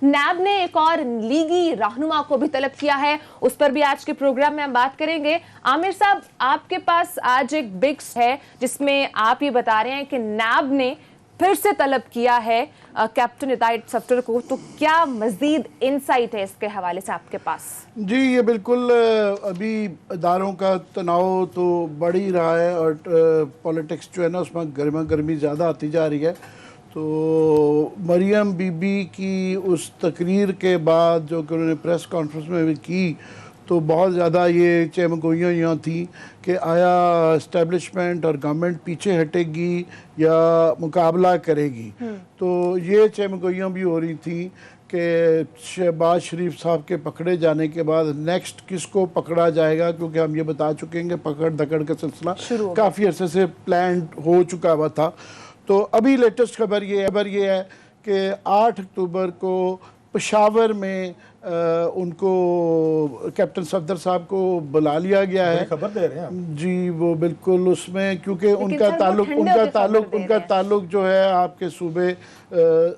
नैब ने एक और लीगी रहनुमा को भी तलब किया है, उस पर भी आज के प्रोग्राम में हम बात करेंगे। आमिर साहब, आपके पास आज एक बिग है जिसमें आप ये बता रहे हैं कि नैब ने फिर से तलब किया है कैप्टन हिदायत सफदर को, तो क्या मजीद इनसाइट है इसके हवाले से आपके पास? जी, ये बिल्कुल अभी इदारों का तनाव तो बढ़ ही रहा है और पॉलिटिक्स जो है ना उसमें गर्मा गर्मी ज़्यादा आती जा रही है। तो मरियम बीबी की उस तकरीर के बाद जो कि उन्होंने प्रेस कॉन्फ्रेंस में भी की, तो बहुत ज़्यादा ये चहमगोइयाँ यहाँ थी कि आया इस्टेब्लिशमेंट और गवर्नमेंट पीछे हटेगी या मुकाबला करेगी। तो ये चहमगोइयाँ भी हो रही थी कि शहबाज शरीफ साहब के पकड़े जाने के बाद नेक्स्ट किसको पकड़ा जाएगा, क्योंकि हम ये बता चुके हैं कि पकड़ दकड़ का सिलसिला काफ़ी अरसे से प्लान हो चुका हुआ था। तो अभी लेटेस्ट खबर ये है कि 8 अक्टूबर को पेशावर में उनको कैप्टन सफदर साहब को बुला लिया गया है। खबर दे रहे हैं जी, वो बिल्कुल उसमें, क्योंकि उनका ताल्लुक जो है आपके सूबे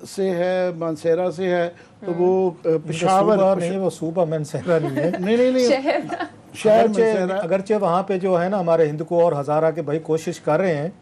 से है, मानसेरा से है। तो वो पेशावर नहीं, वो सूबा मानसेरा नहीं है। नहीं शहर अगरचे वहाँ पे जो है ना हमारे हिंदको और हज़ारा के भाई कोशिश कर रहे हैं,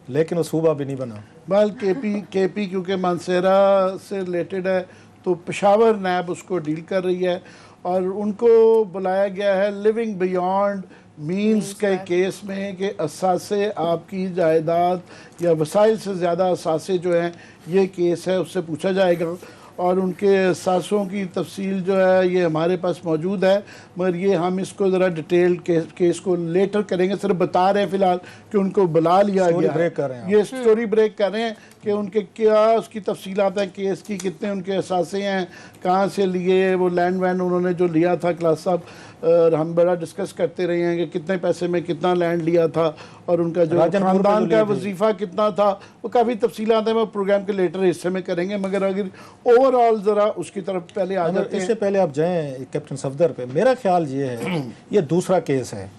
लेकिन वो सूबा भी नहीं बना। बल केपी क्योंकि मानसेरा से रिलेटेड है, तो पेशावर नैब उसको डील कर रही है और उनको बुलाया गया है लिविंग बियॉन्ड मीन्स के केस में कि असासे आपकी जायदाद या वसाइल से ज़्यादा असासे जो हैं, ये केस है, उससे पूछा जाएगा। और उनके असासों की तफसील जो है ये हमारे पास मौजूद है, मगर ये हम इसको ज़रा डिटेल केस को लेटर करेंगे। सिर्फ बता रहे हैं फ़िलहाल कि उनको बुला लिया गया है। ये स्टोरी ब्रेक कर रहे हैं कि उनके क्या उसकी तफसीलात हैं केस की, कितने उनके असासे हैं, कहाँ से लिए, वो लैंड वैंड उन्होंने जो लिया था। क्लास साहब और हम बड़ा डिस्कस करते रहे हैं कि कितने पैसे में कितना लैंड लिया था और उनका जो खानदान का वजीफ़ा कितना था, वो काफ़ी तफसीलात हैं। वो प्रोग्राम के लेटर हिस्से में करेंगे, मगर अगर ओवरऑल ज़रा उसकी तरफ पहले आ जाते हैं। इससे पहले आप जाएँ कैप्टन सफदर पे, मेरा ख्याल ये है ये दूसरा केस है।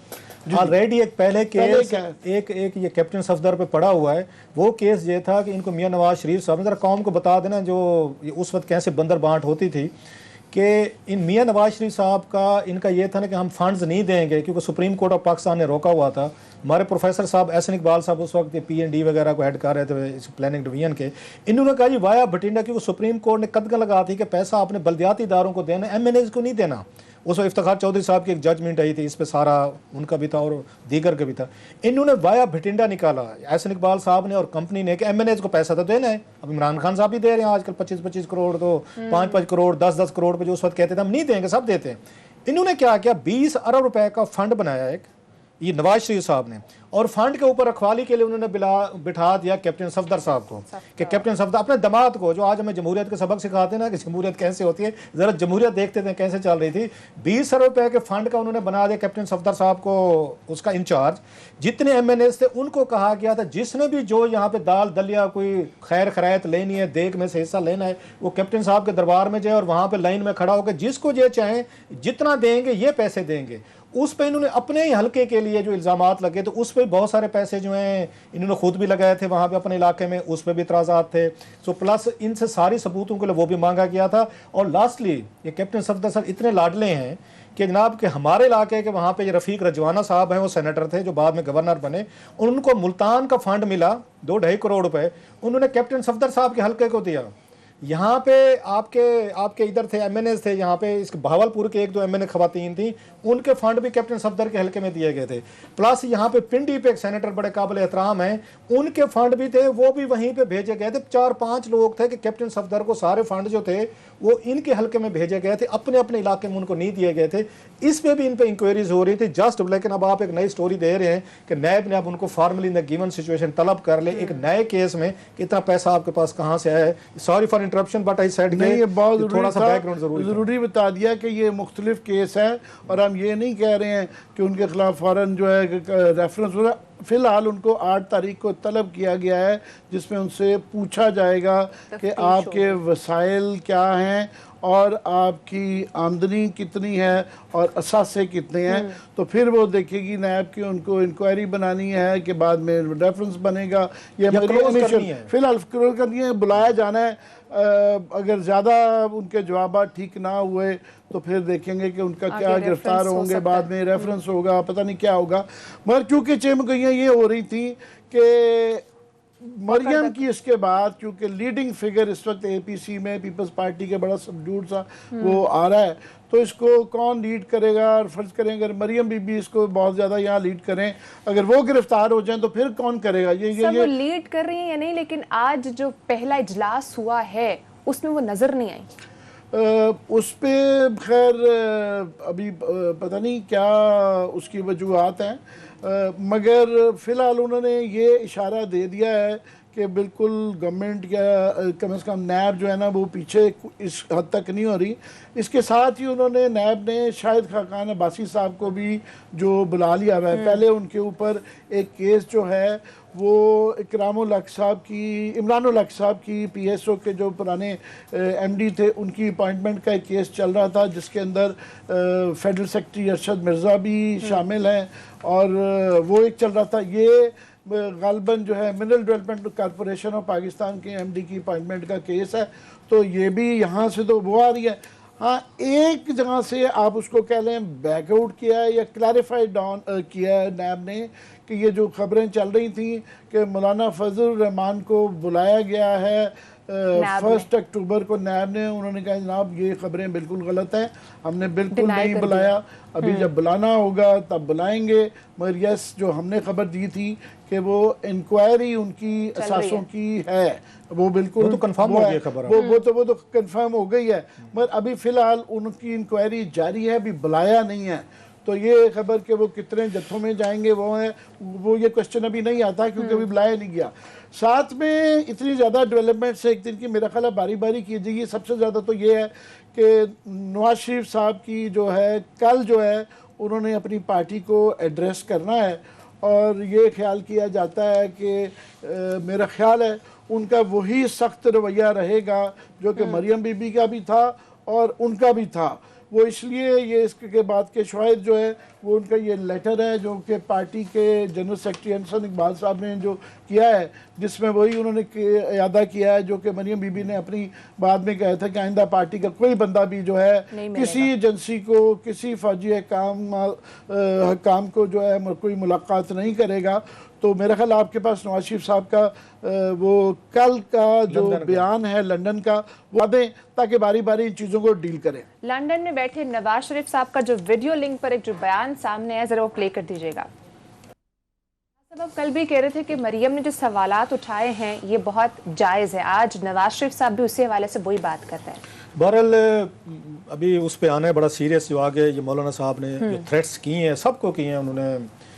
ऑलरेडी एक पहले केस एक ये कैप्टन सफदर पे पड़ा हुआ है। वो केस ये था कि इनको मियां नवाज शरीफ साहब ने, जरा कौम को बता देना जो उस वक्त कैसे बंदर बांट होती थी, कि इन मियां नवाज शरीफ साहब का इनका ये था ना कि हम फंड्स नहीं देंगे, क्योंकि सुप्रीम कोर्ट ऑफ पाकिस्तान ने रोका हुआ था। हमारे प्रोफेसर साहब एहसन इकबाल साहब उस वक्त PND वगैरह को हेड कर रहे थे इस प्लानिंग डिवीजन के। इन्होंने कहा जी वाया भटिंडा, क्योंकि सुप्रीम कोर्ट ने कदम लगा थी कि पैसा आपने बल्दियाती इदारों को देना, MNAs को नहीं देना। उस वक्त इफ्तिखार चौधरी साहब की एक जजमेंट आई थी इस पे, सारा उनका भी था और दीगर का भी था। इन्होंने वाया भटिंडा निकाला एहसन इकबाल साहब ने और कंपनी ने कि MNAs को पैसा तो देना है। अब इमरान खान साहब भी दे रहे हैं आजकल 25-25 करोड़, तो 5-5 करोड़ 10-10 करोड़ पे जो उस वक्त कहते थे हम नहीं देंगे, सब देते हैं। इन्होंने क्या किया, 20 अरब रुपए का फंड बनाया एक, ये नवाज शरीफ साहब ने, और फंड के ऊपर रखवाली के लिए उन्होंने बिठा दिया कैप्टन सफदर साहब को कि कैप्टन सफदर अपने दामाद को, जो आज हमें जमहूरियत के सबक सिखाते हैं ना कि जमहूरियत कैसे होती है, जरा जमहूरियत देखते थे कैसे चल रही थी। 20 अरब रुपए के फंड का उन्होंने बना दिया कैप्टन सफदर साहब को उसका इंचार्ज। जितने MNAs थे उनको कहा गया था जिसने भी जो यहाँ पे दाल दलिया कोई खैर खैरायत लेनी है, देख में से हिस्सा लेना है, वो कैप्टन साहब के दरबार में जाए और वहाँ पे लाइन में खड़ा होकर जिसको ये चाहें जितना देंगे ये पैसे देंगे। उस पर इन्होंने अपने ही हल्के के लिए जो इल्ज़ामात लगे, तो उस पर बहुत सारे पैसे जो हैं इन्होंने खुद भी लगाए थे वहाँ पे अपने इलाके में, उस पर भी इतराज़ात थे। सो प्लस इनसे सारी सबूतों के लिए वो भी मांगा गया था। और लास्टली ये कैप्टन सफदर साहब इतने लाडले हैं कि जनाब के हमारे इलाके के वहाँ पे रफ़ीक रजवाना साहब हैं, वो सेनेटर थे जो बाद में गवर्नर बने, उनको मुल्तान का फंड मिला 2-2.5 करोड़ रुपए, उन्होंने कैप्टन सफदर साहब के हल्के को दिया। यहाँ पे आपके इधर थे MNAs थे, यहाँ पे इसके भावलपुर के 1-2 MNA खवातीन थी, उनके फंड भी कैप्टन सफदर के हल्के में दिए गए थे। प्लस यहाँ पे पिंडी पे एक सेनेटर बड़े काबिल एहतराम हैं, उनके फंड भी थे, वो भी वहीं पे भेजे गए थे। 4-5 लोग थे कि कैप्टन सफदर को सारे फंड जो थे वो इनके हल्के में भेजे गए थे, अपने अपने इलाके में उनको नहीं दिए गए थे। इस पे भी इन पे इंक्वायरीज हो रही थी जस्ट। लेकिन अब आप एक नई स्टोरी दे रहे हैं कि नैब ने अब उनको formally in the given situation तलब कर ले एक नए केस में, कितना पैसा आपके पास कहाँ से आया है। Sorry for interruption, but I said नहीं, ये बहुत थोड़ा सा बैकग्राउंड जरूरी बता दिया कि ये मुख्तलिफ केस है और हम ये नहीं कह रहे हैं कि उनके खिलाफ फौरन जो है रेफरेंस हो। फिलहाल उनको 8 तारीख को तलब किया गया है जिसमें उनसे पूछा जाएगा कि आपके वसाइल क्या हैं और आपकी आमदनी कितनी है और असासे कितने हैं, तो फिर वो देखेगी नैब की, उनको इंक्वायरी बनानी है कि बाद में रेफरेंस बनेगा या क्लोज करनी है। फिलहाल क्लोज करनी है, बुलाया जाना है। अगर ज़्यादा उनके जवाब ठीक ना हुए तो फिर देखेंगे कि उनका क्या गिरफ्तार होंगे, बाद में रेफरेंस होगा, पता नहीं क्या होगा। मगर क्योंकि चमगइयाँ ये हो रही थी कि मरियम की इसके बाद, क्योंकि लीडिंग फिगर इस वक्त एपीसी में पीपल्स पार्टी के बड़ा सबड्यूड सा वो आ रहा है, तो इसको कौन लीड करेगा। और फर्ज करें अगर मरियम बीबी इसको बहुत ज़्यादा यहाँ लीड करें, अगर वो गिरफ्तार हो जाएं तो फिर कौन करेगा। ये वो लीड कर रही है या नहीं, लेकिन आज जो पहला इजलास हुआ है उसमें वो नज़र नहीं आई। उस पर खैर अभी पता नहीं क्या उसकी वजूहत हैं, मगर फ़िलहाल उन्होंने ये इशारा दे दिया है कि बिल्कुल गवर्नमेंट या कम से कम नैब जो है ना वो पीछे इस हद तक नहीं हो रही। इसके साथ ही उन्होंने नैब ने शाहिद खाकान अब्बासी साहब को भी जो बुला लिया हुआ है। पहले उनके ऊपर एक केस जो है वो इकरामुल हक साहब की, इमरानुल हक साहब की पीएसओ के जो पुराने एमडी थे उनकी अपॉइंटमेंट का एक केस चल रहा था, जिसके अंदर फेडरल सेक्रेटरी अरशद मिर्ज़ा भी शामिल हैं, और वो एक चल रहा था। ये गालबन जो है mineral development corporation of Pakistan के एमडी की अपॉइंटमेंट का केस है, तो ये भी यहाँ से तो वो आ रही है। हाँ, एक जगह से आप उसको कह लें बैकआउट किया है या क्लैरिफाइड डाउन किया है नैब ने कि ये जो खबरें चल रही थी कि मौलाना फजल रहमान को बुलाया गया है 1 अक्टूबर को नैब ने, उन्होंने कहा जनाब ये खबरें बिल्कुल गलत हैं, हमने बिल्कुल नहीं बुलाया, अभी जब बुलाना होगा तब बुलाएंगे। मगर यस, जो हमने खबर दी थी कि वो इंक्वायरी उनकी असासों की है, वो बिल्कुल तो कंफर्म हो गई खबर, वो तो कंफर्म हो गई है। मगर अभी फिलहाल उनकी इंक्वायरी जारी है, अभी बुलाया नहीं है। तो ये खबर कि वो कितने जत्थों में जाएंगे वो ये क्वेश्चन अभी नहीं आता, क्योंकि अभी बुलाया नहीं गया। साथ में इतनी ज़्यादा डेवलपमेंट से एक दिन की मेरा ख्याल है बारी बारी कीजिएगी। सबसे ज़्यादा तो ये है कि नवाज शरीफ साहब की जो है कल जो है उन्होंने अपनी पार्टी को एड्रेस करना है, और ये ख्याल किया जाता है कि मेरा ख्याल है उनका वही सख्त रवैया रहेगा जो कि मरियम बीबी का भी था और उनका भी था। वो इसलिए ये इसके बाद के शवाहिद जो है वो उनका ये लेटर है जो कि पार्टी के जनरल सेक्रेटरी हसन इकबाल साहब ने जो किया है, जिसमें वही उन्होंने अदा किया है जो कि मरियम बीबी ने अपनी बाद में कहा था कि आइंदा पार्टी का कोई बंदा भी जो है किसी एजेंसी को, किसी फौजी हकाम को जो है कोई मुलाकात नहीं करेगा। तो मेरा ख्याल आपके पास नवाज शरीफ साहब का वो कल का जो बयान है लंदन का वो दें, ताकि बारी बारी इन चीज़ों को डील करें। लंदन में बैठे नवाज शरीफ साहब का जो वीडियो लिंक पर एक जो बयान सामने है, जरा वो प्ले कर दीजिएगा। सब कल भी कह रहे थे कि मरियम ने जो सवालात उठाए हैं ये बहुत जायज़ है, आज नवाज शरीफ साहब भी उसी हवाले से वही बात कर रहे हैं। बहरहाल अभी उस पे आना है बड़ा सीरियस, जो आगे ये मौलाना साहब ने जो थ्रेट्स किए हैं सबको किए हैं उन्होंने,